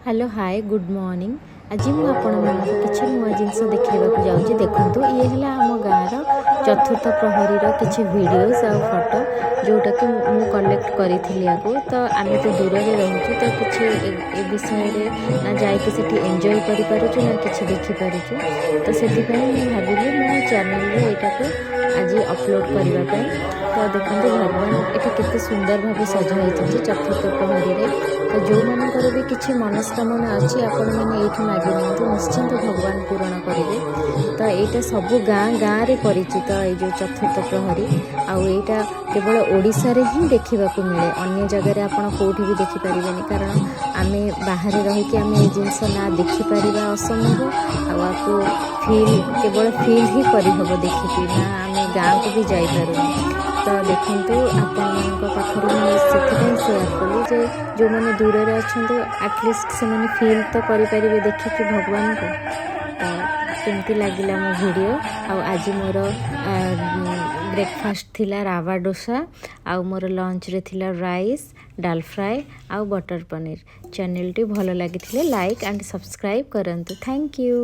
Hello hi good morning. आज मुझे किसी नुआ जिनस देखा जाऊँगी। देखो ये है आम गाँव चतुर्थ प्रहरी किसी भिडियोस आ फोटो जोटा कि मुझे कलेक्ट करी तो आम तो दूर में रोचु तो किसी विषय ना जाकि एंजॉय करूँ ना कि देखिपार तो से भाविली मो चैनल यहाँ आज अपलोड करने तो देखो भगवान ये केते सुंदर भाव सजाई चतुर्थ प्रहरी तो जो मानकर भी किसी मनस्कामना अच्छी आपण मैंने ये मागे नि निश्चिंत भगवान पूरण करेंगे। तो यहाँ सब गाँ गाँव में परिचित ये जो चतुर्थ प्रहरी आईटा केवल ओडिशा रे ही देखा मिले अन्य जगह आपड़ कौटी भी देखिपारे कारण आम बाहर रहीकि आम ये जिनस ना देखिपर असंभव आपको फील केवल फील ही करहब देखिकी ना आम गाँव को भी जापार। तो देखो आपण पाखर से सेयार कली जे जो मैंने दूर में अच्छा एटलिस्ट से फील तो करें देखिए भगवान को। तो केमती लगिला मो वीडियो आज मोर ब्रेकफास्ट थिला रावा डोसा आ मोर लंच रे थिला राइस डाल फ्राए आ बटर पनीर। चैनल टी भल लगी लाइक एंड सब्सक्राइब करंतु। Thank you.